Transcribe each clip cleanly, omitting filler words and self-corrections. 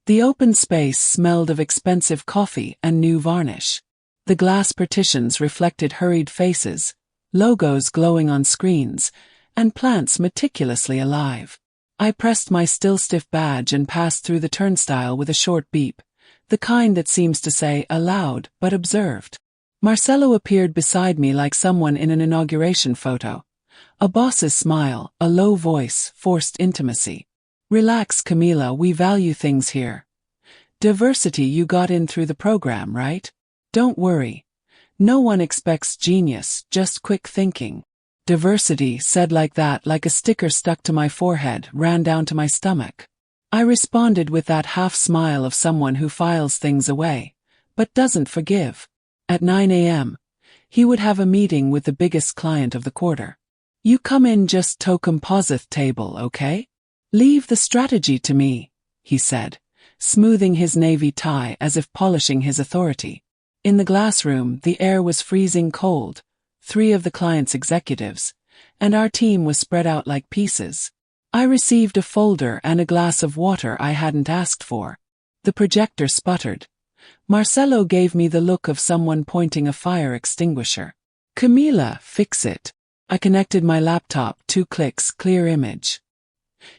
The open space smelled of expensive coffee and new varnish. The glass partitions reflected hurried faces, logos glowing on screens, and plants meticulously alive. I pressed my still-stiff badge and passed through the turnstile with a short beep, the kind that seems to say aloud but observed. Marcelo appeared beside me like someone in an inauguration photo. A boss's smile, a low voice, forced intimacy. "Relax, Camila, we value things here. Diversity, you got in through the program, right? Don't worry. No one expects genius, just quick thinking." Diversity, said like that, like a sticker stuck to my forehead, ran down to my stomach. I responded with that half-smile of someone who files things away, but doesn't forgive. At 9 a.m., he would have a meeting with the biggest client of the quarter. "You come in just to composite table, okay? Leave the strategy to me," he said, smoothing his navy tie as if polishing his authority. In the glass room, the air was freezing cold, 3 of the client's executives, and our team was spread out like pieces. I received a folder and a glass of water I hadn't asked for. The projector sputtered. Marcelo gave me the look of someone pointing a fire extinguisher. "Camila, fix it." I connected my laptop, 2 clicks, clear image.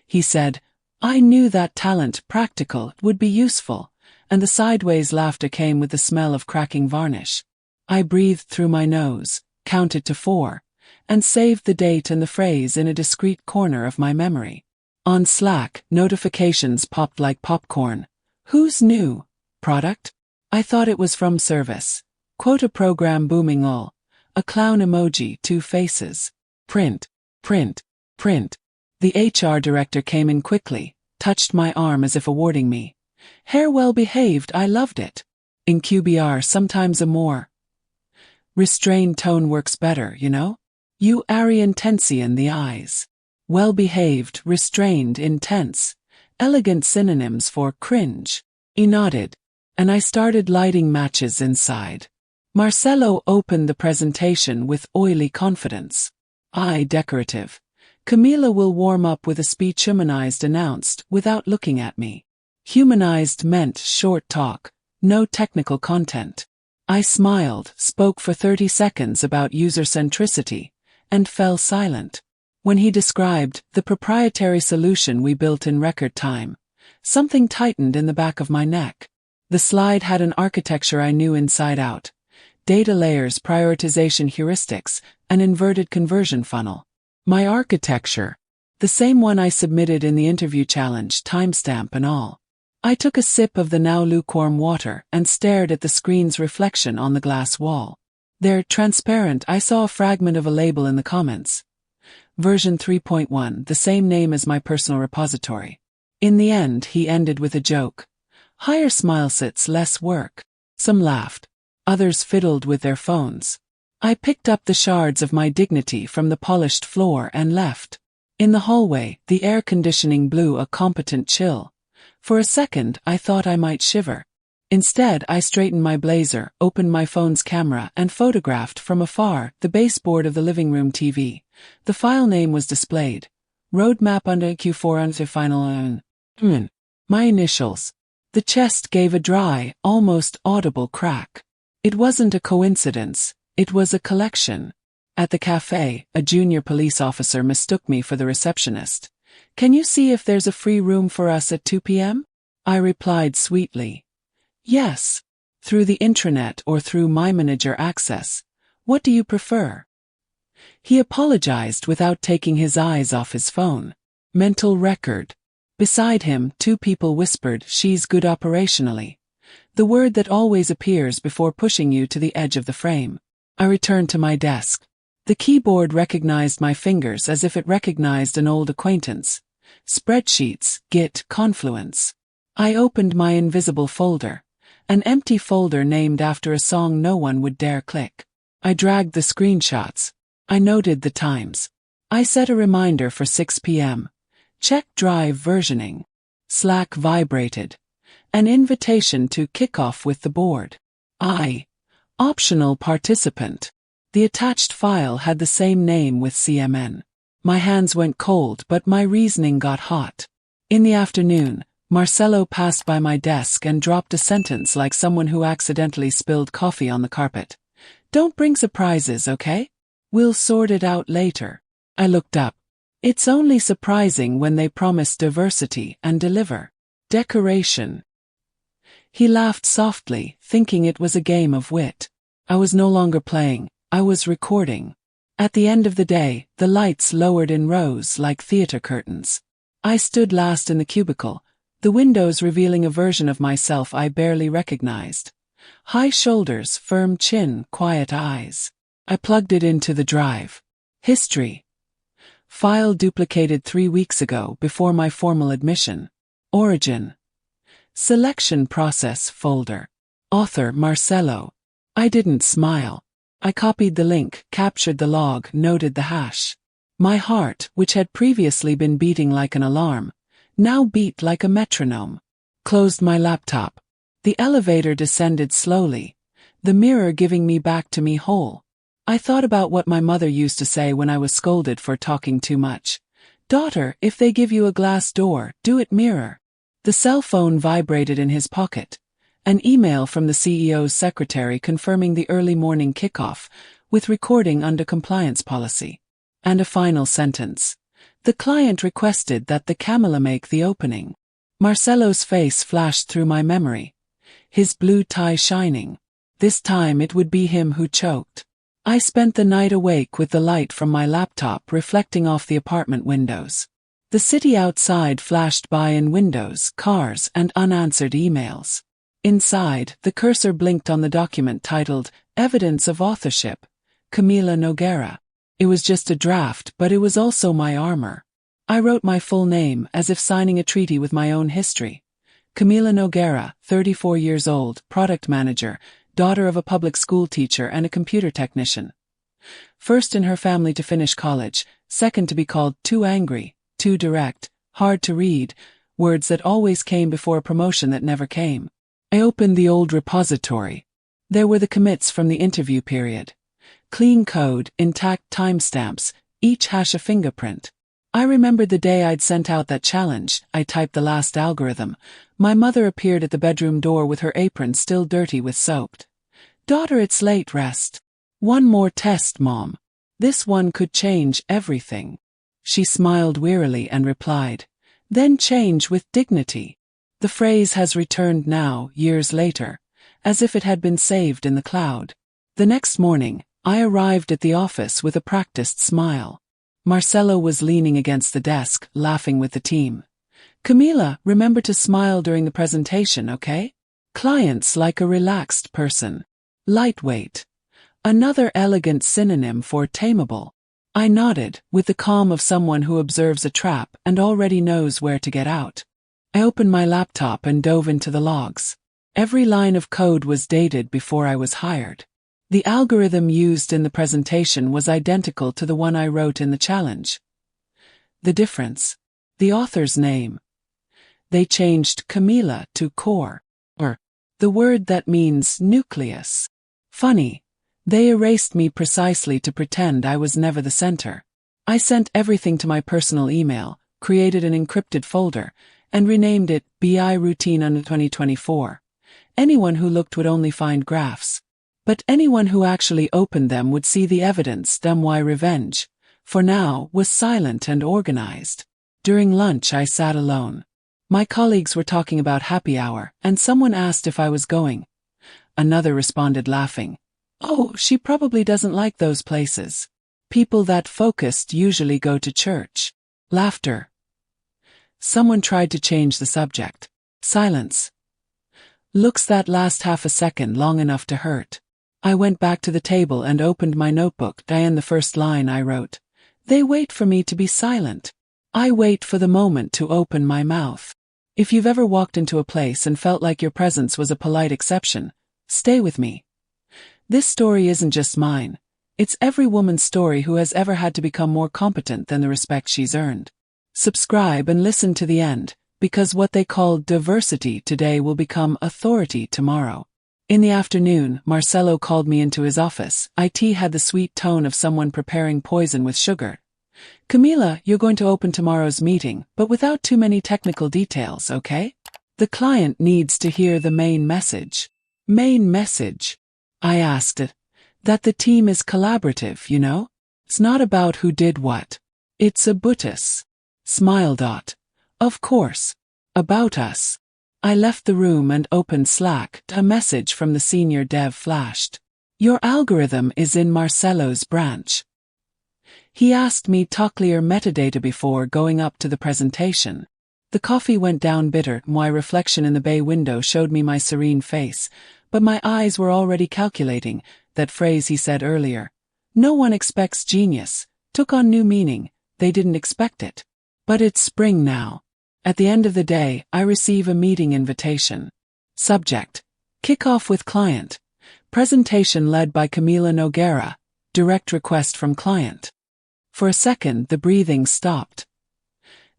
He said, "I knew that talent, practical, would be useful," and the sideways laughter came with the smell of cracking varnish. I breathed through my nose, counted to 4, and saved the date and the phrase in a discreet corner of my memory. On Slack, notifications popped like popcorn. "Who's new? Product?" I thought it was from service. Quota program booming all. A clown emoji, 2 faces. Print, print, print. The HR director came in quickly, touched my arm as if awarding me. "Hair well behaved, I loved it." In QBR, sometimes a more restrained tone works better, you know? You are intensian the eyes. Well behaved, restrained, intense. Elegant synonyms for cringe. He nodded, and I started lighting matches inside. Marcelo opened the presentation with oily confidence. Decorative. "Camila will warm up with a speech." Humanized, announced, without looking at me. Humanized meant short talk, no technical content. I smiled, spoke for 30 seconds about user centricity, and fell silent. When he described the proprietary solution we built in record time, something tightened in the back of my neck. The slide had an architecture I knew inside out. Data layers, prioritization heuristics, an inverted conversion funnel. My architecture. The same one I submitted in the interview challenge, timestamp and all. I took a sip of the now lukewarm water and stared at the screen's reflection on the glass wall. There, transparent, I saw a fragment of a label in the comments. Version 3.1, the same name as my personal repository. In the end, he ended with a joke. "Higher smilesits, less work." Some laughed. Others fiddled with their phones. I picked up the shards of my dignity from the polished floor and left. In the hallway, the air conditioning blew a competent chill. For a second, I thought I might shiver. Instead, I straightened my blazer, opened my phone's camera, and photographed from afar the baseboard of the living room TV. The file name was displayed. Roadmap under Q4 under final my initials. The chest gave a dry, almost audible crack. It wasn't a coincidence, it was a collection. At the cafe, a junior police officer mistook me for the receptionist. "Can you see if there's a free room for us at 2 p.m.? I replied sweetly. "Yes. Through the intranet or through My Manager Access. What do you prefer?" He apologized without taking his eyes off his phone. Mental record. Beside him, 2 people whispered, "She's good operationally." The word that always appears before pushing you to the edge of the frame. I returned to my desk. The keyboard recognized my fingers as if it recognized an old acquaintance. Spreadsheets, Git, Confluence. I opened my invisible folder. An empty folder named after a song no one would dare click. I dragged the screenshots. I noted the times. I set a reminder for 6 p.m. Check drive versioning. Slack vibrated. An invitation to kick off with the board. Optional participant. The attached file had the same name with CMN. My hands went cold, but my reasoning got hot. In the afternoon, Marcelo passed by my desk and dropped a sentence like someone who accidentally spilled coffee on the carpet. Don't bring surprises, okay? We'll sort it out later. I looked up. It's only surprising when they promise diversity and deliver decoration. He laughed softly, thinking it was a game of wit. I was no longer playing, I was recording. At the end of the day, the lights lowered in rows like theater curtains. I stood last in the cubicle, the windows revealing a version of myself I barely recognized. High shoulders, firm chin, quiet eyes. I plugged it into the drive. History. File duplicated 3 weeks ago before my formal admission. Origin. Selection process folder. Author Marcelo. I didn't smile. I copied the link, captured the log, noted the hash. My heart, which had previously been beating like an alarm, now beat like a metronome. Closed my laptop. The elevator descended slowly, the mirror giving me back to me whole. I thought about what my mother used to say when I was scolded for talking too much. Daughter, if they give you a glass door, do it mirror. The cell phone vibrated in his pocket. An email from the CEO's secretary confirming the early morning kickoff, with recording under compliance policy. And a final sentence. The client requested that the Camilla make the opening. Marcelo's face flashed through my memory. His blue tie shining. This time it would be him who choked. I spent the night awake with the light from my laptop reflecting off the apartment windows. The city outside flashed by in windows, cars, and unanswered emails. Inside, the cursor blinked on the document titled, Evidence of Authorship, Camila Nogueira. It was just a draft, but it was also my armor. I wrote my full name as if signing a treaty with my own history. Camila Nogueira, 34 years old, product manager, daughter of a public school teacher and a computer technician. First in her family to finish college, second to be called too angry, too direct, hard to read, words that always came before a promotion that never came. I opened the old repository. There were the commits from the interview period. Clean code, intact timestamps, each hash a fingerprint. I remembered the day I'd sent out that challenge. I typed the last algorithm. My mother appeared at the bedroom door with her apron still dirty with soap. Daughter, it's late, rest. One more test, Mom. This one could change everything. She smiled wearily and replied, then change with dignity. The phrase has returned now, years later, as if it had been saved in the cloud. The next morning, I arrived at the office with a practiced smile. Marcelo was leaning against the desk, laughing with the team. Camila, remember to smile during the presentation, okay? Clients like a relaxed person. Lightweight. Another elegant synonym for tameable. I nodded, with the calm of someone who observes a trap and already knows where to get out. I opened my laptop and dove into the logs. Every line of code was dated before I was hired. The algorithm used in the presentation was identical to the one I wrote in the challenge. The difference? The author's name. They changed Camila to core, or the word that means nucleus. Funny. They erased me precisely to pretend I was never the center. I sent everything to my personal email, created an encrypted folder, and renamed it BI Routine under 2024. Anyone who looked would only find graphs. But anyone who actually opened them would see the evidence. Why revenge, for now, was silent and organized. During lunch I sat alone. My colleagues were talking about happy hour, and someone asked if I was going. Another responded laughing. Oh, she probably doesn't like those places. People that focused usually go to church. Laughter. Someone tried to change the subject. Silence. Looks that last half a second long enough to hurt. I went back to the table and opened my notebook. And the first line I wrote. They wait for me to be silent. I wait for the moment to open my mouth. If you've ever walked into a place and felt like your presence was a polite exception, stay with me. This story isn't just mine. It's every woman's story who has ever had to become more competent than the respect she's earned. Subscribe and listen to the end, because what they call diversity today will become authority tomorrow. In the afternoon, Marcelo called me into his office. IT had the sweet tone of someone preparing poison with sugar. Camila, you're going to open tomorrow's meeting, but without too many technical details, okay? The client needs to hear the main message. Main message? I asked it. That the team is collaborative, you know? It's not about who did what. It's about us. Smile. Of course. About us. I left the room and opened Slack. A message from the senior dev flashed. Your algorithm is in Marcelo's branch. He asked me to clear metadata before going up to the presentation. The coffee went down bitter. My reflection in the bay window showed me my serene face, but my eyes were already calculating. That phrase he said earlier. No one expects genius. Took on new meaning. They didn't expect it. But it's spring now. At the end of the day, I receive a meeting invitation. Subject: Kickoff with client. Presentation led by Camila Noguera. Direct request from client. For a second, the breathing stopped.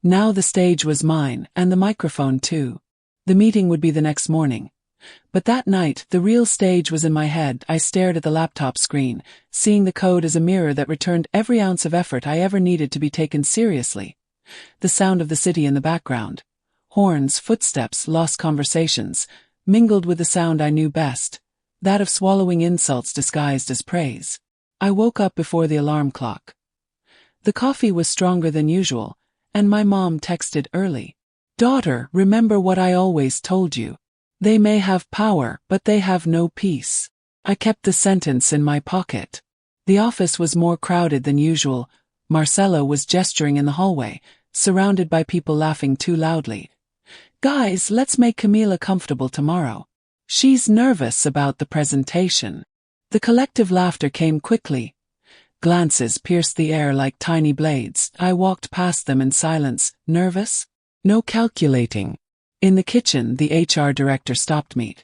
Now the stage was mine, and the microphone too. The meeting would be the next morning. But that night, the real stage was in my head. I stared at the laptop screen, seeing the code as a mirror that returned every ounce of effort I ever needed to be taken seriously. The sound of the city in the background. Horns, footsteps, lost conversations, mingled with the sound I knew best, that of swallowing insults disguised as praise. I woke up before the alarm clock. The coffee was stronger than usual, and my mom texted early. Daughter, remember what I always told you. They may have power, but they have no peace. I kept the sentence in my pocket. The office was more crowded than usual. Marcelo was gesturing in the hallway, surrounded by people laughing too loudly. Guys, let's make Camila comfortable tomorrow. She's nervous about the presentation. The collective laughter came quickly. Glances pierced the air like tiny blades. I walked past them in silence. Nervous? No calculating. In the kitchen, the HR director stopped me.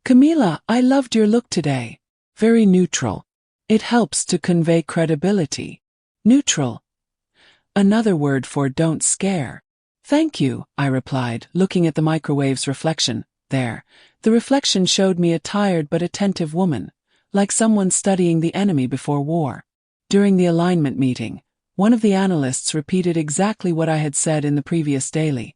Camila, I loved your look today. Very neutral. It helps to convey credibility. Neutral. Another word for don't scare. Thank you, I replied, looking at the microwave's reflection. There. The reflection showed me a tired but attentive woman, like someone studying the enemy before war. During the alignment meeting, one of the analysts repeated exactly what I had said in the previous daily.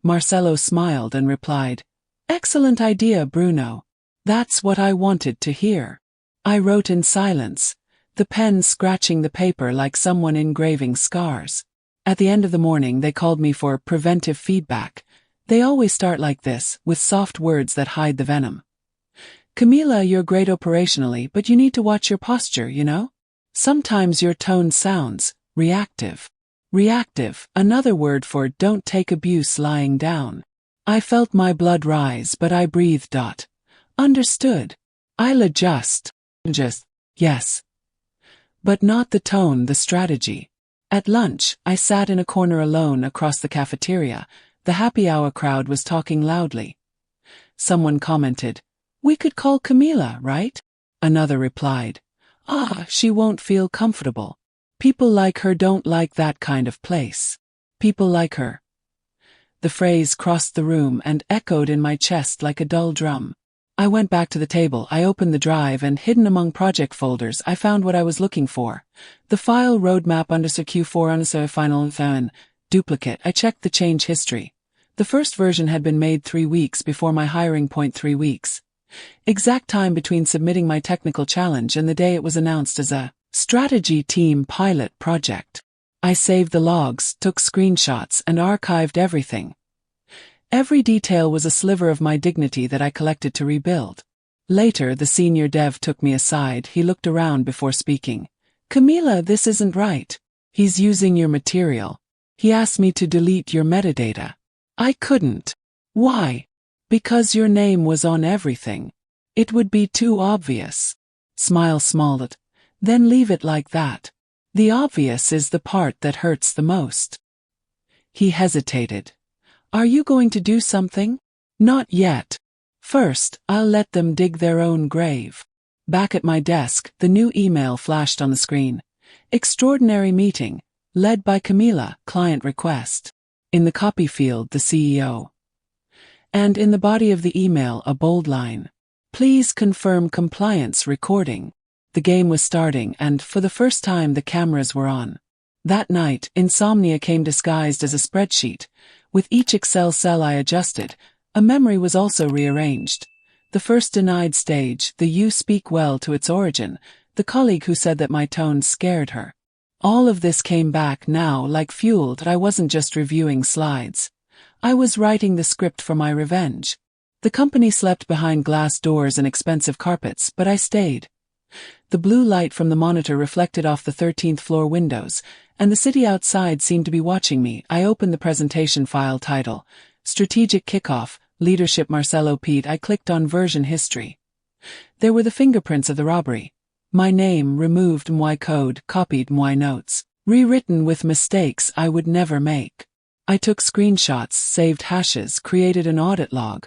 Marcelo smiled and replied, Excellent idea, Bruno. That's what I wanted to hear. I wrote in silence, the pen scratching the paper like someone engraving scars. At the end of the morning, they called me for preventive feedback. They always start like this, with soft words that hide the venom. Camila, you're great operationally, but you need to watch your posture, you know? Sometimes your tone sounds reactive. Reactive, another word for don't take abuse lying down. I felt my blood rise, but I breathed. Understood. I'll adjust. Yes. But not the tone, the strategy. At lunch, I sat in a corner alone across the cafeteria. The happy hour crowd was talking loudly. Someone commented, We could call Camila, right? Another replied, She won't feel comfortable. People like her don't like that kind of place. People like her. The phrase crossed the room and echoed in my chest like a dull drum. I went back to the table. I opened the drive and hidden among project folders, I found what I was looking for. The file roadmap under Q4 under final fan. Duplicate. I checked the change history. The first version had been made 3 weeks before my hiring point. 3 weeks. Exact time between submitting my technical challenge and the day it was announced as a strategy team pilot project. I saved the logs, took screenshots, and archived everything. Every detail was a sliver of my dignity that I collected to rebuild. Later, the senior dev took me aside. He looked around before speaking. Camila, this isn't right. He's using your material. He asked me to delete your metadata. I couldn't. Why? Because your name was on everything. It would be too obvious. Smile smiled. Then leave it like that. The obvious is the part that hurts the most. He hesitated. Are you going to do something? Not yet. First, I'll let them dig their own grave. Back at my desk, the new email flashed on the screen. Extraordinary meeting, led by Camila, client request. In the copy field, the CEO. And in the body of the email, a bold line. Please confirm compliance recording. The game was starting, and for the first time the cameras were on. That night, insomnia came disguised as a spreadsheet. With each Excel cell I adjusted, A memory was also rearranged. The first denied stage, the "you speak well" to its origin, the colleague who said that my tone scared her. All of this came back now like fuel that I wasn't just reviewing slides. I was writing the script for my revenge. The company slept behind glass doors and expensive carpets, but I stayed. The blue light from the monitor reflected off the 13th floor windows, and the city outside seemed to be watching me. I opened the presentation file title, Strategic Kickoff, Leadership Marcelo Pete. I clicked on Version History. There were the fingerprints of the robbery. My name, removed my code, copied my notes, rewritten with mistakes I would never make. I took screenshots, saved hashes, created an audit log.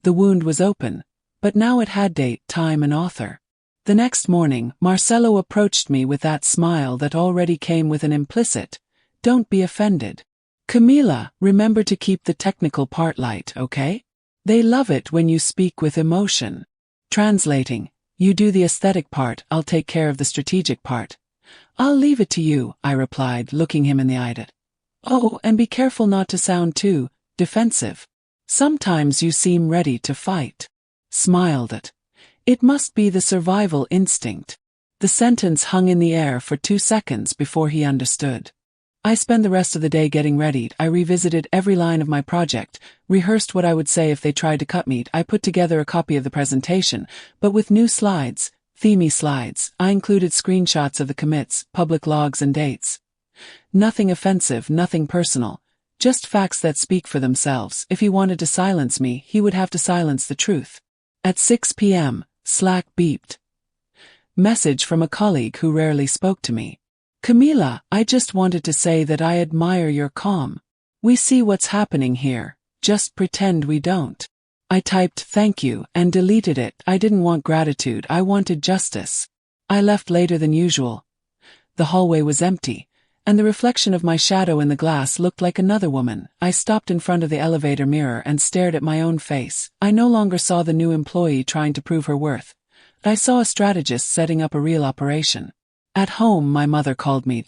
The wound was open, but now it had date, time and author. The next morning, Marcelo approached me with that smile that already came with an implicit, "Don't be offended. Camila, remember to keep the technical part light, okay? They love it when you speak with emotion." Translating, "You do the aesthetic part, I'll take care of the strategic part." "I'll leave it to you," I replied, looking him in the eye. "Oh, and be careful not to sound too defensive. Sometimes you seem ready to fight." Smiled at. It must be the survival instinct. The sentence hung in the air for 2 seconds before he understood. I spent the rest of the day getting ready. I revisited every line of my project, rehearsed what I would say if they tried to cut me. I put together a copy of the presentation, but with new slides, themey slides. I included screenshots of the commits, public logs and dates. Nothing offensive, nothing personal, just facts that speak for themselves. If he wanted to silence me, he would have to silence the truth. At 6 p.m., Slack beeped. Message from a colleague who rarely spoke to me. "Camila, I just wanted to say that I admire your calm. We see what's happening here, just pretend we don't." I typed "thank you" and deleted it. I didn't want gratitude, I wanted justice. I left later than usual. The hallway was empty, and the reflection of my shadow in the glass looked like another woman. I stopped in front of the elevator mirror and stared at my own face. I no longer saw the new employee trying to prove her worth. I saw a strategist setting up a real operation. At home, my mother called me.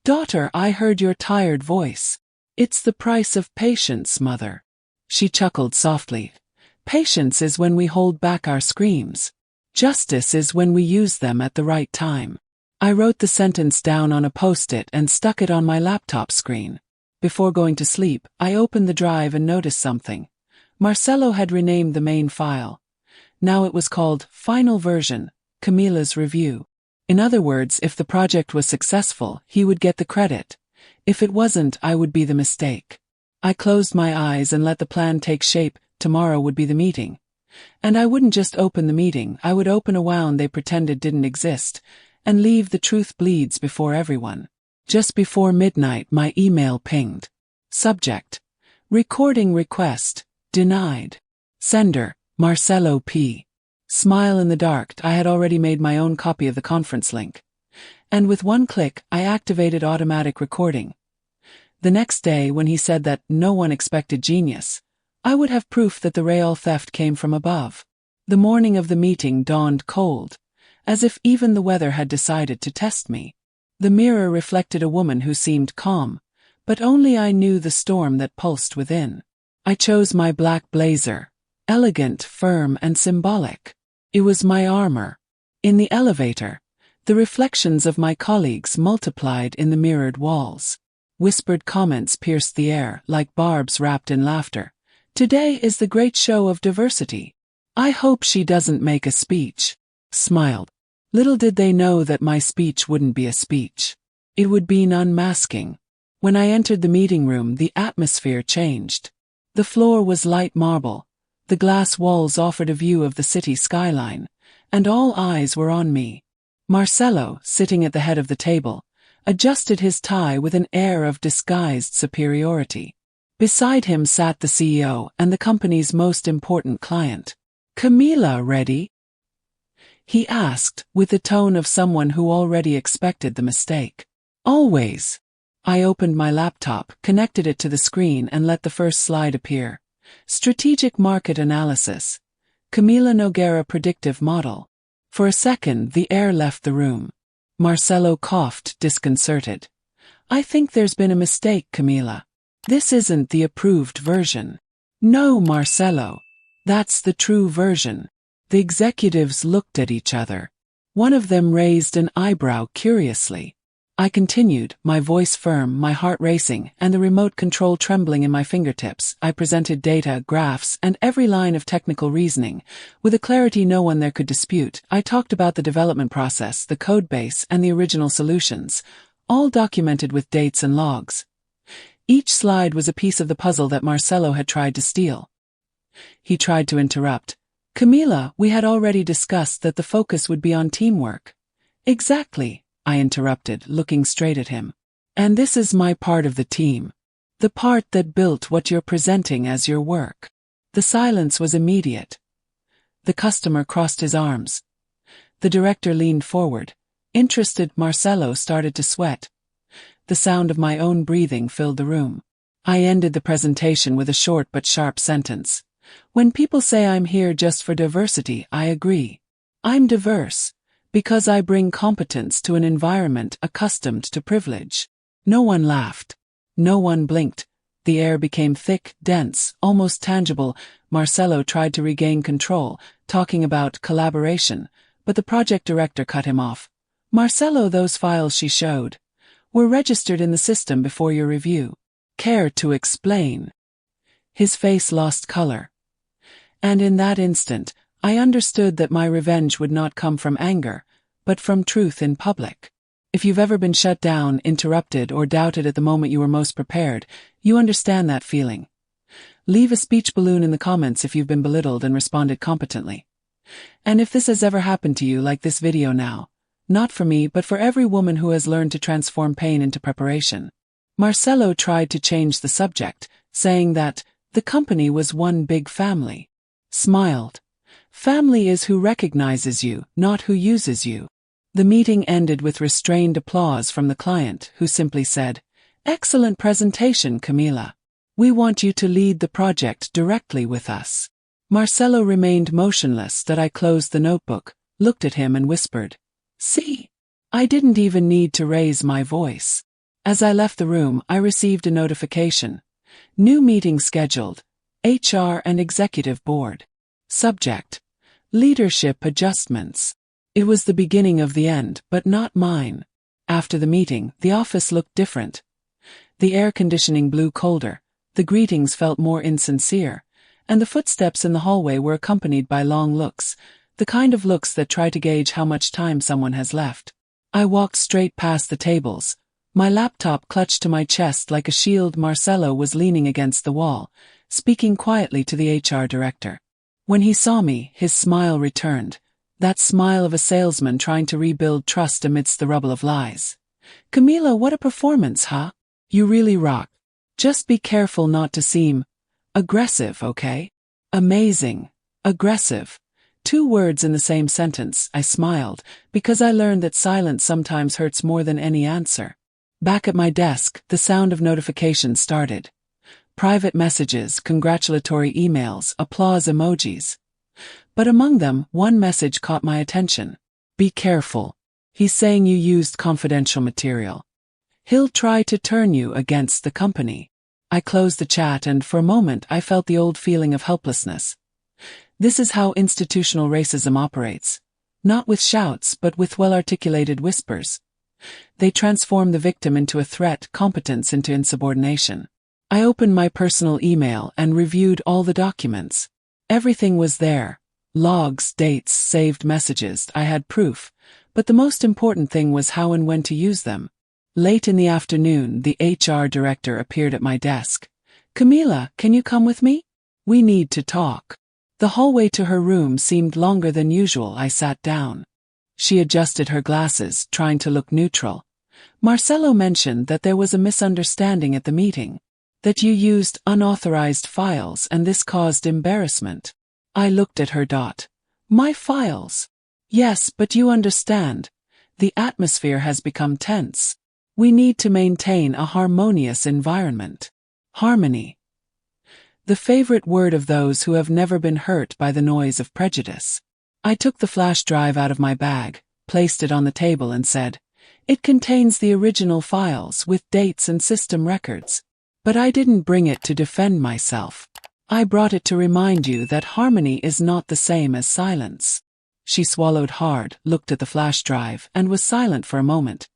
"Daughter, I heard your tired voice." "It's the price of patience, mother." She chuckled softly. "Patience is when we hold back our screams. Justice is when we use them at the right time." I wrote the sentence down on a post-it and stuck it on my laptop screen. Before going to sleep, I opened the drive and noticed something. Marcelo had renamed the main file. Now it was called Final Version, Camila's Review. In other words, if the project was successful, he would get the credit. If it wasn't, I would be the mistake. I closed my eyes and let the plan take shape. Tomorrow would be the meeting. And I wouldn't just open the meeting, I would open a wound they pretended didn't exist, and leave the truth bleeds before everyone. Just before midnight, my email pinged. Subject: Recording request, denied. Sender: Marcelo P. Smile in the dark. I had already made my own copy of the conference link. And with one click, I activated automatic recording. The next day, when he said that no one expected genius, I would have proof that the real theft came from above. The morning of the meeting dawned cold, as if even the weather had decided to test me. The mirror reflected a woman who seemed calm, but only I knew the storm that pulsed within. I chose my black blazer, elegant, firm, and symbolic. It was my armor. In the elevator, the reflections of my colleagues multiplied in the mirrored walls. Whispered comments pierced the air like barbs wrapped in laughter. "Today is the great show of diversity. I hope she doesn't make a speech." Smiled. Little did they know that my speech wouldn't be a speech. It would be an unmasking. When I entered the meeting room, the atmosphere changed. The floor was light marble. The glass walls offered a view of the city skyline, and all eyes were on me. Marcelo, sitting at the head of the table, adjusted his tie with an air of disguised superiority. Beside him sat the CEO and the company's most important client. "Camila ready?" he asked, with the tone of someone who already expected the mistake. "Always." I opened my laptop, connected it to the screen and let the first slide appear. Strategic Market Analysis. Camila Noguera Predictive Model. For a second, the air left the room. Marcelo coughed, disconcerted. "I think there's been a mistake, Camila. This isn't the approved version." No, Marcelo. That's the true version. The executives looked at each other. One of them raised an eyebrow curiously. I continued, my voice firm, my heart racing, and the remote control trembling in my fingertips. I presented data, graphs, and every line of technical reasoning, with a clarity no one there could dispute. I talked about the development process, the code base, and the original solutions, all documented with dates and logs. Each slide was a piece of the puzzle that Marcelo had tried to steal. He tried to interrupt. Camila, we had already discussed that the focus would be on teamwork. Exactly, I interrupted, looking straight at him. And this is my part of the team. The part that built what you're presenting as your work. The silence was immediate. The customer crossed his arms. The director leaned forward. Interested, Marcelo started to sweat. The sound of my own breathing filled the room. I ended the presentation with a short but sharp sentence. When people say I'm here just for diversity, I agree. I'm diverse because I bring competence to an environment accustomed to privilege. No one laughed. No one blinked. The air became thick, dense, almost tangible. Marcelo tried to regain control, talking about collaboration, but the project director cut him off. Marcelo, those files she showed were registered in the system before your review. Care to explain? His face lost color. And in that instant, I understood that my revenge would not come from anger, but from truth in public. If you've ever been shut down, interrupted, or doubted at the moment you were most prepared, you understand that feeling. Leave a speech balloon in the comments if you've been belittled and responded competently. And if this has ever happened to you, like this video now, not for me but for every woman who has learned to transform pain into preparation. Marcelo tried to change the subject, saying that the company was one big family. Smiled. Family is who recognizes you, not who uses you. The meeting ended with restrained applause from the client, who simply said, "Excellent presentation, Camila. We want you to lead the project directly with us." Marcelo remained motionless. That I closed the notebook, looked at him and whispered, "See? I didn't even need to raise my voice." As I left the room, I received a notification. New meeting scheduled. HR and Executive Board. Subject: Leadership Adjustments. It was the beginning of the end, but not mine. After the meeting, the office looked different. The air conditioning blew colder, the greetings felt more insincere, and the footsteps in the hallway were accompanied by long looks, the kind of looks that try to gauge how much time someone has left. I walked straight past the tables, my laptop clutched to my chest like a shield. Marcelo was leaning against the wall, speaking quietly to the HR director. When he saw me, his smile returned, that smile of a salesman trying to rebuild trust amidst the rubble of lies. "Camila, what a performance, huh? You really rock. Just be careful not to seem aggressive, okay?" Amazing. Aggressive. 2 words in the same sentence. I smiled, because I learned that silence sometimes hurts more than any answer. Back at my desk, the sound of notifications started. Private messages, congratulatory emails, applause emojis. But among them, one message caught my attention. "Be careful. He's saying you used confidential material. He'll try to turn you against the company." I closed the chat and for a moment I felt the old feeling of helplessness. This is how institutional racism operates. Not with shouts, but with well-articulated whispers. They transform the victim into a threat, competence into insubordination. I opened my personal email and reviewed all the documents. Everything was there. Logs, dates, saved messages. I had proof. But the most important thing was how and when to use them. Late in the afternoon, the HR director appeared at my desk. "Camila, can you come with me? We need to talk." The hallway to her room seemed longer than usual. I sat down. She adjusted her glasses, trying to look neutral. "Marcelo mentioned that there was a misunderstanding at the meeting. That you used unauthorized files and this caused embarrassment." I looked at her. "My files?" "Yes, but you understand. The atmosphere has become tense. We need to maintain a harmonious environment." Harmony. The favorite word of those who have never been hurt by the noise of prejudice. I took the flash drive out of my bag, placed it on the table and said, "It contains the original files with dates and system records." But I didn't bring it to defend myself. I brought it to remind you that harmony is not the same as silence. She swallowed hard, looked at the flash drive, and was silent for a moment.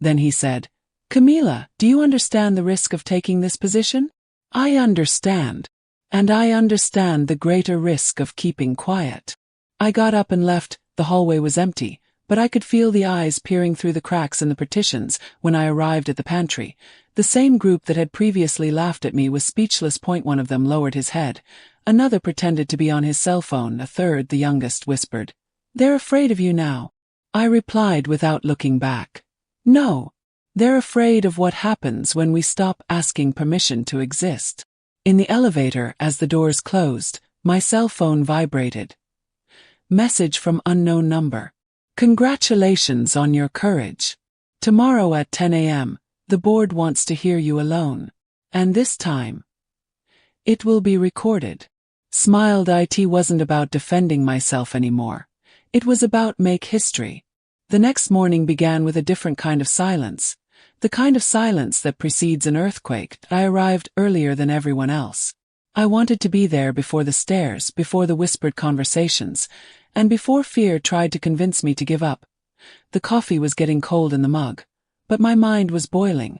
Then he said, Camila, do you understand the risk of taking this position? I understand. And I understand the greater risk of keeping quiet. I got up and left. The hallway was empty, but I could feel the eyes peering through the cracks in the partitions when I arrived at the pantry. The same group that had previously laughed at me was speechless. One of them lowered his head. Another pretended to be on his cell phone. A third, the youngest, whispered, They're afraid of you now. I replied without looking back. No. They're afraid of what happens when we stop asking permission to exist. In the elevator, as the doors closed, my cell phone vibrated. Message from unknown number. Congratulations on your courage. Tomorrow at 10 a.m., the board wants to hear you alone. And this time, it will be recorded. Smiled. It wasn't about defending myself anymore. It was about make history. The next morning began with a different kind of silence. The kind of silence that precedes an earthquake. I arrived earlier than everyone else. I wanted to be there before the stares, before the whispered conversations, and before fear tried to convince me to give up. The coffee was getting cold in the mug, but my mind was boiling.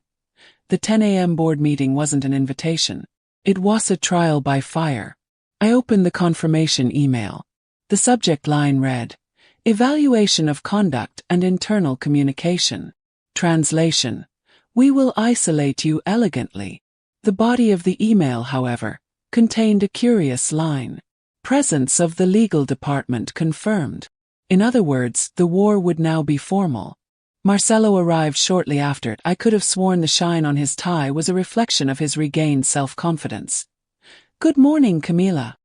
The 10 a.m. board meeting wasn't an invitation. It was a trial by fire. I opened the confirmation email. The subject line read, Evaluation of Conduct and Internal Communication. Translation: We will isolate you elegantly. The body of the email, however, contained a curious line. Presence of the legal department confirmed. In other words, the war would now be formal. Marcelo arrived shortly after. I could have sworn the shine on his tie was a reflection of his regained self-confidence. Good morning, Camila,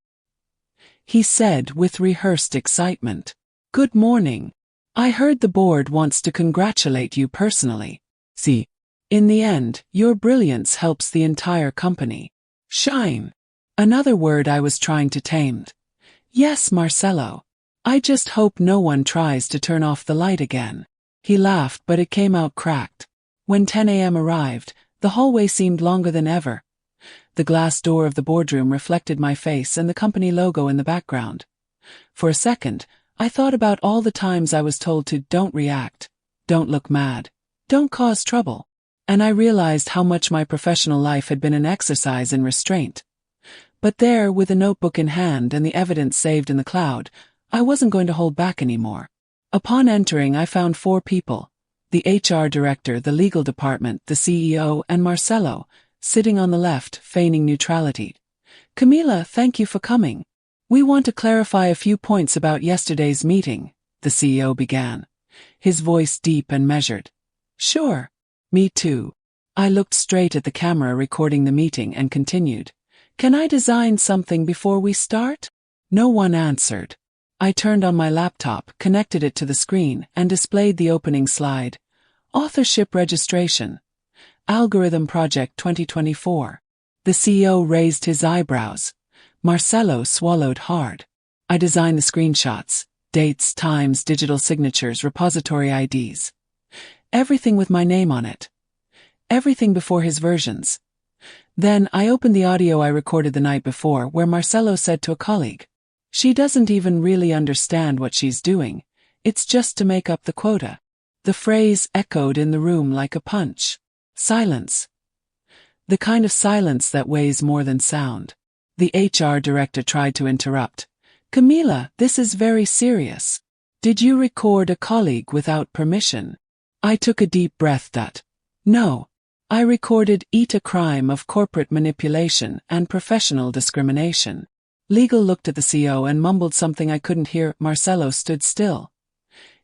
he said with rehearsed excitement. Good morning. I heard the board wants to congratulate you personally. See, in the end, your brilliance helps the entire company shine. Another word I was trying to tame. Yes, Marcelo. I just hope no one tries to turn off the light again. He laughed, but it came out cracked. When 10 a.m. arrived, the hallway seemed longer than ever. The glass door of the boardroom reflected my face and the company logo in the background. For a second, I thought about all the times I was told to don't react, don't look mad, don't cause trouble. And I realized how much my professional life had been an exercise in restraint. But there, with a notebook in hand and the evidence saved in the cloud, I wasn't going to hold back anymore. Upon entering, I found 4 people, the HR director, the legal department, the CEO, and Marcelo, sitting on the left, feigning neutrality. Camila, thank you for coming. We want to clarify a few points about yesterday's meeting, the CEO began, his voice deep and measured. Sure. Me too. I looked straight at the camera recording the meeting and continued. Can I design something before we start? No one answered. I turned on my laptop, connected it to the screen, and displayed the opening slide. Authorship registration. Algorithm Project 2024. The CEO raised his eyebrows. Marcelo swallowed hard. I designed the screenshots, dates, times, digital signatures, repository IDs. Everything with my name on it. Everything before his versions. Then I opened the audio I recorded the night before where Marcelo said to a colleague, She doesn't even really understand what she's doing. It's just to make up the quota. The phrase echoed in the room like a punch. Silence. The kind of silence that weighs more than sound. The HR director tried to interrupt. Camila, this is very serious. Did you record a colleague without permission? I took a deep breath. No. I recorded a crime of corporate manipulation and professional discrimination. Legal looked at the CEO and mumbled something I couldn't hear. Marcelo stood still.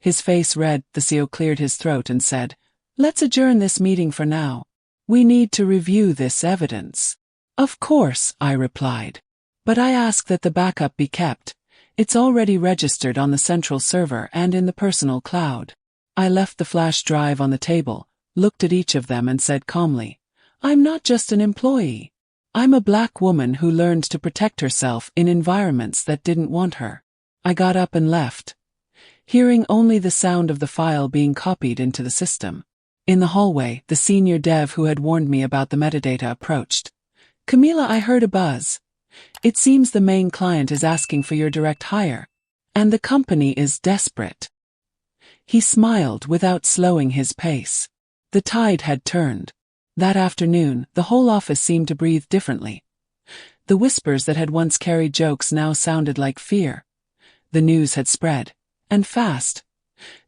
His face red. The CEO cleared his throat and said, Let's adjourn this meeting for now. We need to review this evidence. Of course, I replied. But I ask that the backup be kept. It's already registered on the central server and in the personal cloud. I left the flash drive on the table, looked at each of them and said calmly, I'm not just an employee. I'm a black woman who learned to protect herself in environments that didn't want her. I got up and left, hearing only the sound of the file being copied into the system. In the hallway, the senior dev who had warned me about the metadata approached. Camila, I heard a buzz. It seems the main client is asking for your direct hire, and the company is desperate." He smiled without slowing his pace. The tide had turned. That afternoon, the whole office seemed to breathe differently. The whispers that had once carried jokes now sounded like fear. The news had spread, and fast.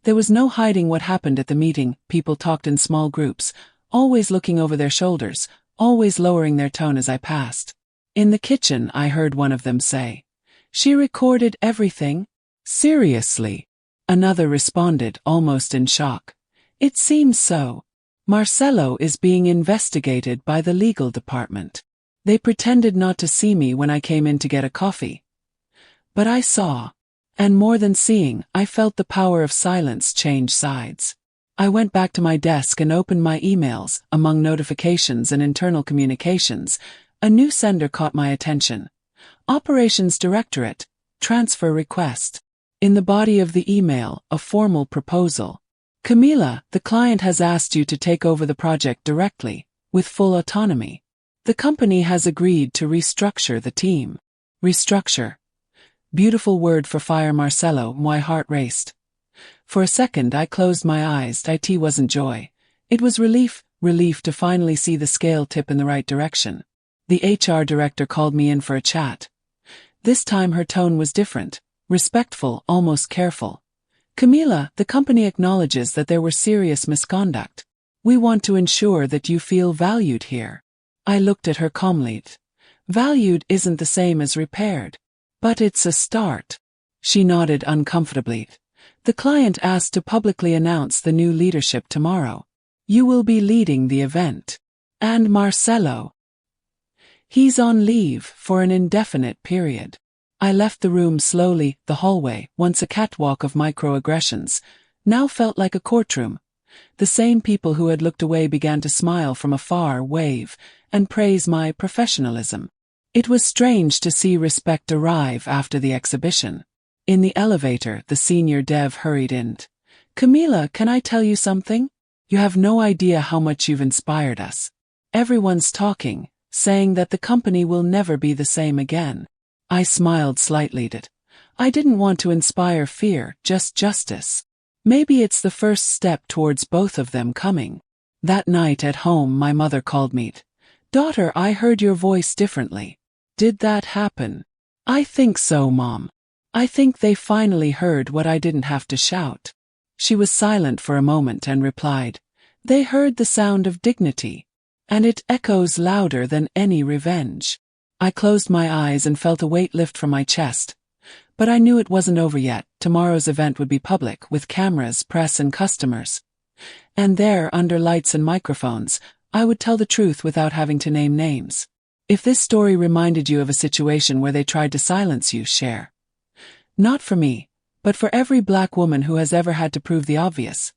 There was no hiding what happened at the meeting. People talked in small groups, always looking over their shoulders, always lowering their tone as I passed. In the kitchen, I heard one of them say, "She recorded everything?" "Seriously?" Another responded, almost in shock. "It seems so. Marcelo is being investigated by the legal department." They pretended not to see me when I came in to get a coffee. But I saw. And more than seeing, I felt the power of silence change sides. I went back to my desk and opened my emails. Among notifications and internal communications, a new sender caught my attention. Operations Directorate, transfer request. In the body of the email, a formal proposal. "Camila, the client has asked you to take over the project directly, with full autonomy. The company has agreed to restructure the team." Restructure. Beautiful word for fire Marcelo. My heart raced. For a second I closed my eyes. It wasn't joy. It was relief to finally see the scale tip in the right direction. The HR director called me in for a chat. This time her tone was different, respectful, almost careful. "Camila, the company acknowledges that there were serious misconduct. We want to ensure that you feel valued here." I looked at her calmly. "Valued isn't the same as repaired. But it's a start." She nodded uncomfortably. "The client asked to publicly announce the new leadership tomorrow. You will be leading the event. And Marcelo? He's on leave for an indefinite period." I left the room slowly. The hallway, once a catwalk of microaggressions, now felt like a courtroom. The same people who had looked away began to smile from afar, wave, and praise my professionalism. It was strange to see respect arrive after the exhibition. In the elevator, the senior dev hurried in. "Camila, can I tell you something? You have no idea how much you've inspired us. Everyone's talking, saying that the company will never be the same again." I smiled slightly. I didn't want to inspire fear, just justice. Maybe it's the first step towards both of them coming. That night at home, my mother called me. "Daughter, I heard your voice differently. Did that happen?" "I think so, Mom. I think they finally heard what I didn't have to shout." She was silent for a moment and replied, "They heard the sound of dignity, and it echoes louder than any revenge." I closed my eyes and felt a weight lift from my chest. But I knew it wasn't over yet. Tomorrow's event would be public, with cameras, press and customers. And there, under lights and microphones, I would tell the truth without having to name names. If this story reminded you of a situation where they tried to silence you, share. Not for me, but for every black woman who has ever had to prove the obvious.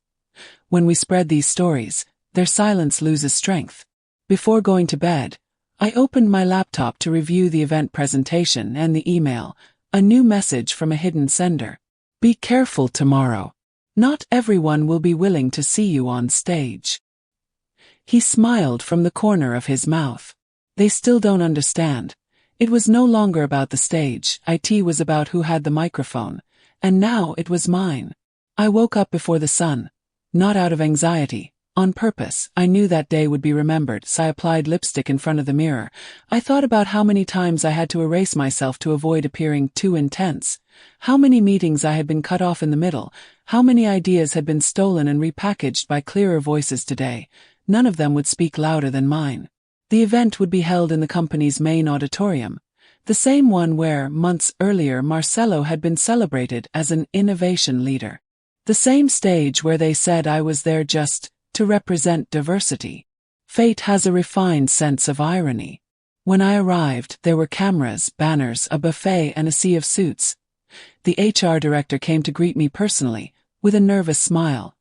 When we spread these stories, their silence loses strength. Before going to bed, I opened my laptop to review the event presentation and the email, a new message from a hidden sender. "Be careful tomorrow. Not everyone will be willing to see you on stage." He smiled from the corner of his mouth. "They still don't understand. It was no longer about the stage. It was about who had the microphone. And now it was mine." I woke up before the sun. Not out of anxiety. On purpose. I knew that day would be remembered, so I applied lipstick in front of the mirror. I thought about how many times I had to erase myself to avoid appearing too intense. How many meetings I had been cut off in the middle. How many ideas had been stolen and repackaged by clearer voices today. None of them would speak louder than mine. The event would be held in the company's main auditorium, the same one where, months earlier, Marcelo had been celebrated as an innovation leader. The same stage where they said I was there just to represent diversity. Fate has a refined sense of irony. When I arrived, there were cameras, banners, a buffet, and a sea of suits. The HR director came to greet me personally, with a nervous smile.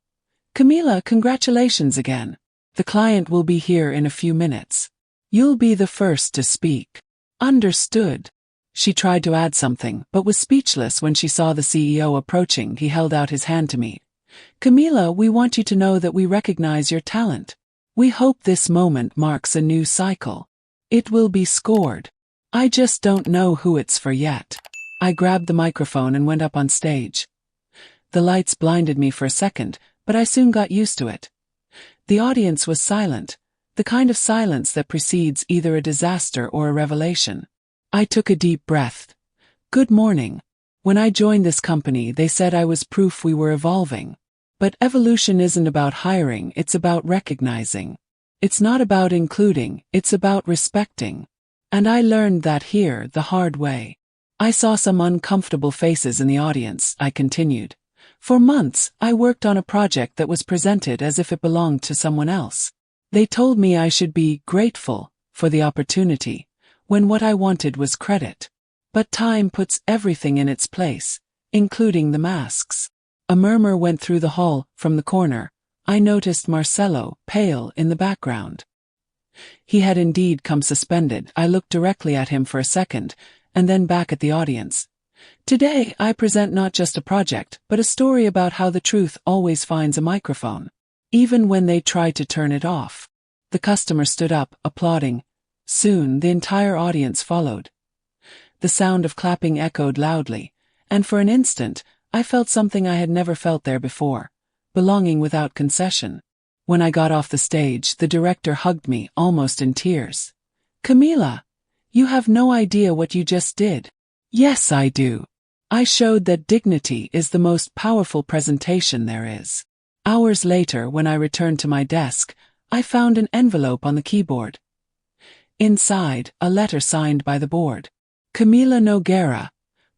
"Camila, congratulations again. The client will be here in a few minutes. You'll be the first to speak." "Understood." She tried to add something, but was speechless when she saw the CEO approaching. He held out his hand to me. "Camila, we want you to know that we recognize your talent. We hope this moment marks a new cycle. It will be scored." I just don't know who it's for yet. I grabbed the microphone and went up on stage. The lights blinded me for a second, but I soon got used to it. The audience was silent, the kind of silence that precedes either a disaster or a revelation. I took a deep breath. Good morning. When I joined this company, they said I was proof we were evolving. But evolution isn't about hiring, it's about recognizing. It's not about including, it's about respecting. And I learned that here, the hard way. I saw some uncomfortable faces in the audience, I continued. For months, I worked on a project that was presented as if it belonged to someone else. They told me I should be grateful for the opportunity, when what I wanted was credit. But time puts everything in its place, including the masks. A murmur went through the hall from the corner. I noticed Marcelo, pale, in the background. He had indeed come suspended. I looked directly at him for a second, and then back at the audience. Today, I present not just a project, but a story about how the truth always finds a microphone, even when they try to turn it off. The customer stood up, applauding. Soon, the entire audience followed. The sound of clapping echoed loudly, and for an instant, I felt something I had never felt there before, belonging without concession. When I got off the stage, the director hugged me, almost in tears. Camila, you have no idea what you just did. Yes, I do. I showed that dignity is the most powerful presentation there is. Hours later, when I returned to my desk, I found an envelope on the keyboard. Inside, a letter signed by the board. Camila Nogueira.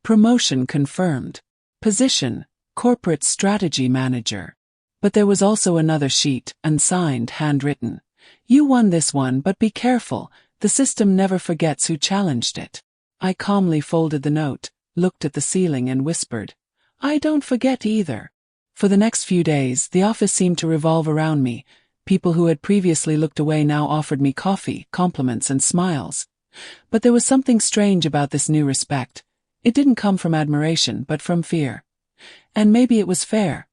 Promotion confirmed. Position, Corporate Strategy Manager. But there was also another sheet, unsigned, handwritten. You won this one, but be careful, the system never forgets who challenged it. I calmly folded the note, looked at the ceiling and whispered, I don't forget either. For the next few days, the office seemed to revolve around me. People who had previously looked away now offered me coffee, compliments, and smiles. But there was something strange about this new respect. It didn't come from admiration, but from fear. And maybe it was fair.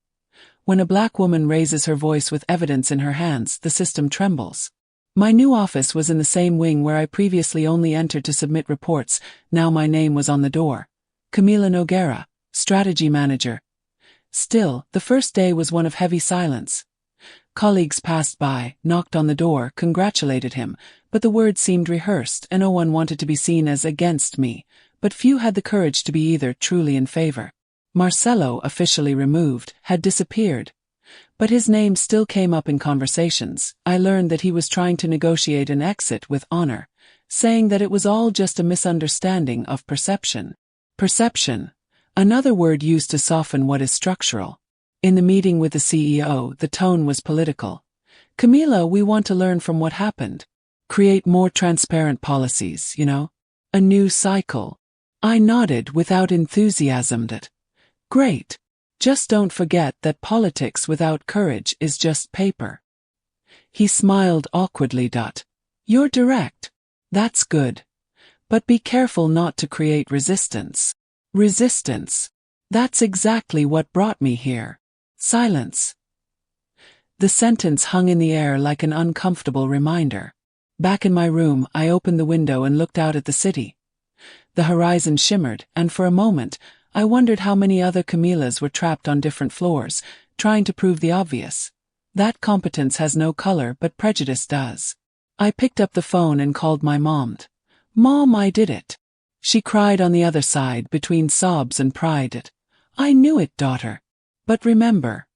When a black woman raises her voice with evidence in her hands, the system trembles. My new office was in the same wing where I previously only entered to submit reports. Now my name was on the door. Camila Nogueira, Strategy Manager. Still, the first day was one of heavy silence. Colleagues passed by, knocked on the door, congratulated him, but the words seemed rehearsed and no one wanted to be seen as against me, but few had the courage to be either truly in favor. Marcelo, officially removed, had disappeared. But his name still came up in conversations. I learned that he was trying to negotiate an exit with honor, saying that it was all just a misunderstanding of perception. Perception, another word used to soften what is structural. In the meeting with the CEO, the tone was political. Camila, we want to learn from what happened. Create more transparent policies, A new cycle. I nodded without enthusiasm. Great. Just don't forget that politics without courage is just paper. He smiled awkwardly. You're direct. That's good. But be careful not to create resistance. Resistance. That's exactly what brought me here. Silence. The sentence hung in the air like an uncomfortable reminder. Back in my room, I opened the window and looked out at the city. The horizon shimmered, and for a moment, I wondered how many other Camilas were trapped on different floors, trying to prove the obvious. That competence has no color, but prejudice does. I picked up the phone and called my mom. Mom, I did it. She cried on the other side between sobs and pride. I knew it, daughter. But remember,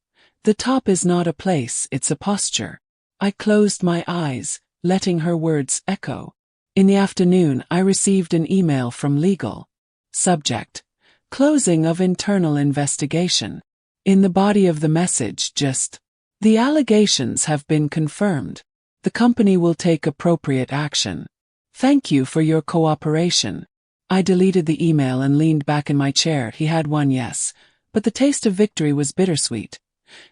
the top is not a place, it's a posture. I closed my eyes, letting her words echo. In the afternoon, I received an email from legal. Subject: closing of internal investigation. In the body of the message, the allegations have been confirmed. The company will take appropriate action. Thank you for your cooperation. I deleted the email and leaned back in my chair. He had won, yes, but the taste of victory was bittersweet.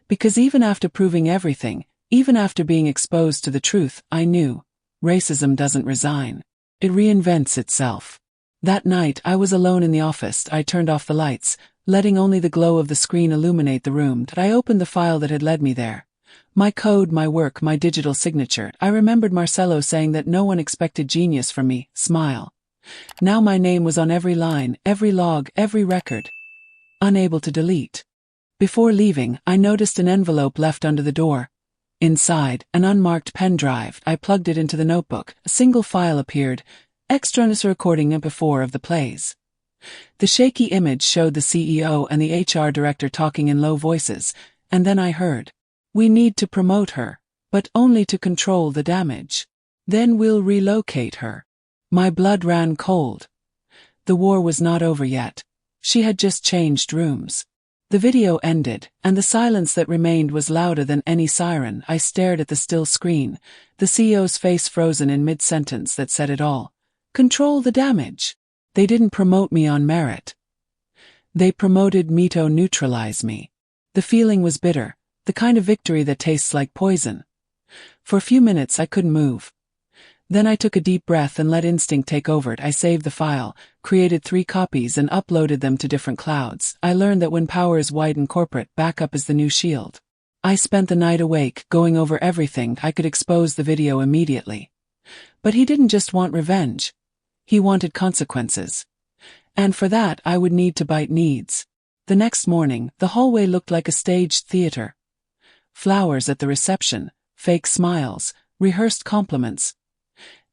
Because even after proving everything, even after being exposed to the truth, I knew racism doesn't resign. It reinvents itself. That night, I was alone in the office. I turned off the lights, letting only the glow of the screen illuminate the room. I opened the file that had led me there. My code, my work, my digital signature. I remembered Marcelo saying that no one expected genius from me. Smile. Now my name was on every line, every log, every record. Unable to delete. Before leaving, I noticed an envelope left under the door. Inside, an unmarked pen drive. I plugged it into the notebook. A single file appeared. Extraneous recording MP4 of the plays. The shaky image showed the CEO and the HR director talking in low voices, and then I heard, "We need to promote her, but only to control the damage. Then we'll relocate her." My blood ran cold. The war was not over yet. She had just changed rooms. The video ended, and the silence that remained was louder than any siren. I stared at the still screen, the CEO's face frozen in mid-sentence that said it all. Control the damage. They didn't promote me on merit. They promoted me to neutralize me. The feeling was bitter, the kind of victory that tastes like poison. For a few minutes I couldn't move. Then I took a deep breath and let instinct take over. I saved the file, created 3 copies and uploaded them to different clouds. I learned that when power is wide and corporate, backup is the new shield. I spent the night awake, going over everything. I could expose the video immediately. But he didn't just want revenge. He wanted consequences. And for that I would need to bite needs. The next morning, the hallway looked like a staged theater. Flowers at the reception, fake smiles, rehearsed compliments.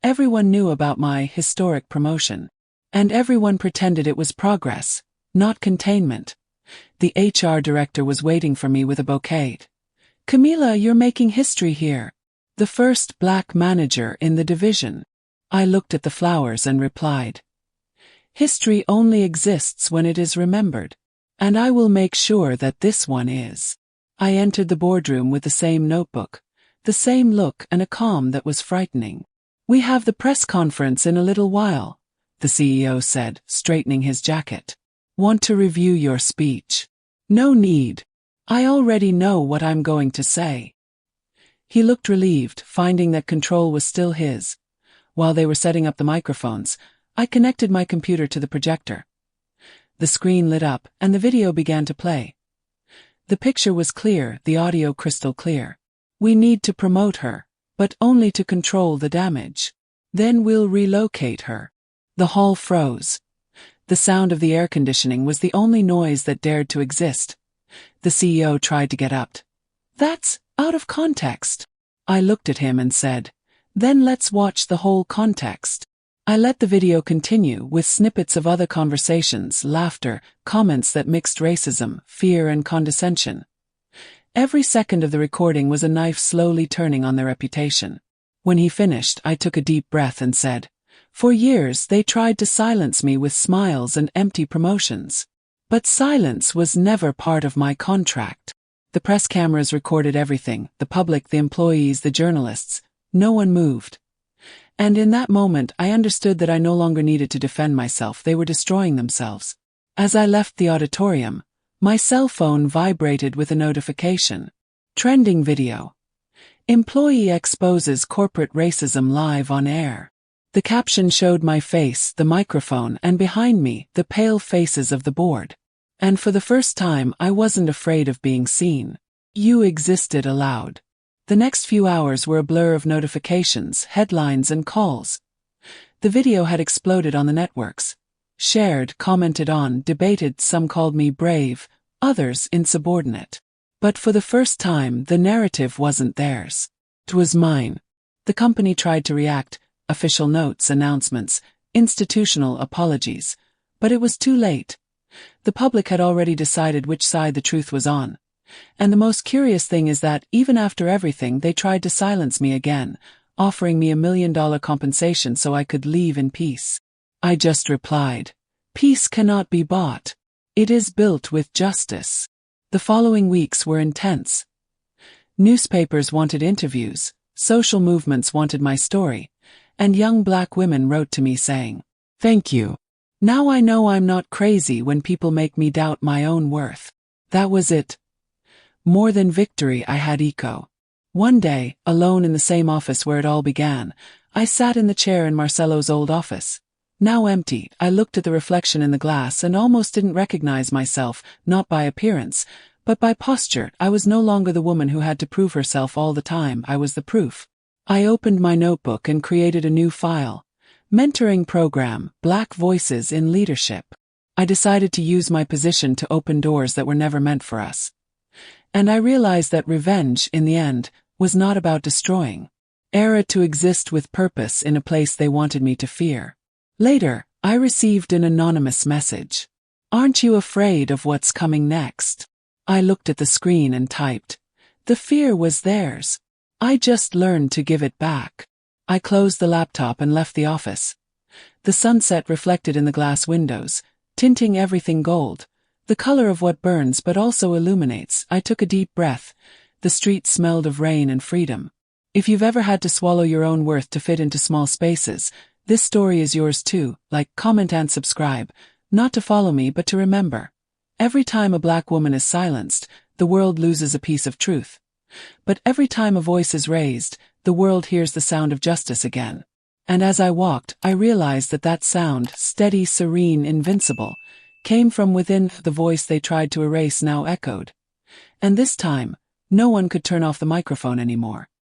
Everyone knew about my historic promotion. And everyone pretended it was progress, not containment. The HR director was waiting for me with a bouquet. "Camila, you're making history here. The first black manager in the division." I looked at the flowers and replied, "History only exists when it is remembered. And I will make sure that this one is." I entered the boardroom with the same notebook, the same look and a calm that was frightening. "We have the press conference in a little while," the CEO said, straightening his jacket. "Want to review your speech?" "No need. I already know what I'm going to say." He looked relieved, finding that control was still his. While they were setting up the microphones, I connected my computer to the projector. The screen lit up, and the video began to play. The picture was clear, the audio crystal clear. "We need to promote her, but only to control the damage. Then we'll relocate her." The hall froze. The sound of the air conditioning was the only noise that dared to exist. The CEO tried to get up. "That's out of context." I looked at him and said, "Then let's watch the whole context." I let the video continue with snippets of other conversations, laughter, comments that mixed racism, fear and condescension. Every second of the recording was a knife slowly turning on their reputation. When he finished, I took a deep breath and said, "For years they tried to silence me with smiles and empty promotions. But silence was never part of my contract." The press cameras recorded everything, the public, the employees, the journalists. No one moved. And in that moment I understood that I no longer needed to defend myself. They were destroying themselves. As I left the auditorium, my cell phone vibrated with a notification. Trending video. Employee exposes corporate racism live on air. The caption showed my face, the microphone, and behind me, the pale faces of the board. And for the first time, I wasn't afraid of being seen. "You existed" aloud. The next few hours were a blur of notifications, headlines, and calls. The video had exploded on the networks. Shared, commented on, debated. Some called me brave, others insubordinate. But for the first time, the narrative wasn't theirs. It was mine. The company tried to react, official notes, announcements, institutional apologies. But it was too late. The public had already decided which side the truth was on. And the most curious thing is that, even after everything, they tried to silence me again, offering me $1 million compensation so I could leave in peace. I just replied, "Peace cannot be bought. It is built with justice." The following weeks were intense. Newspapers wanted interviews, social movements wanted my story, and young black women wrote to me saying, "Thank you. Now I know I'm not crazy when people make me doubt my own worth." That was it. More than victory, I had echo. One day, alone in the same office where it all began, I sat in the chair in Marcelo's old office. Now empty, I looked at the reflection in the glass and almost didn't recognize myself, not by appearance, but by posture. I was no longer the woman who had to prove herself all the time. I was the proof. I opened my notebook and created a new file. Mentoring program, Black Voices in Leadership. I decided to use my position to open doors that were never meant for us. And I realized that revenge, in the end, was not about destroying. Era to exist with purpose in a place they wanted me to fear. Later, I received an anonymous message. Aren't you afraid of what's coming next? I looked at the screen and typed. The fear was theirs. I just learned to give it back. I closed the laptop and left the office. The sunset reflected in the glass windows, tinting everything gold, the color of what burns but also illuminates. I took a deep breath. The street smelled of rain and freedom. If you've ever had to swallow your own worth to fit into small spaces, this story is yours too. Like, comment and subscribe, not to follow me but to remember. Every time a Black woman is silenced, the world loses a piece of truth. But every time a voice is raised, the world hears the sound of justice again. And as I walked, I realized that sound, steady, serene, invincible, came from within. The voice they tried to erase now echoed. And this time, no one could turn off the microphone anymore.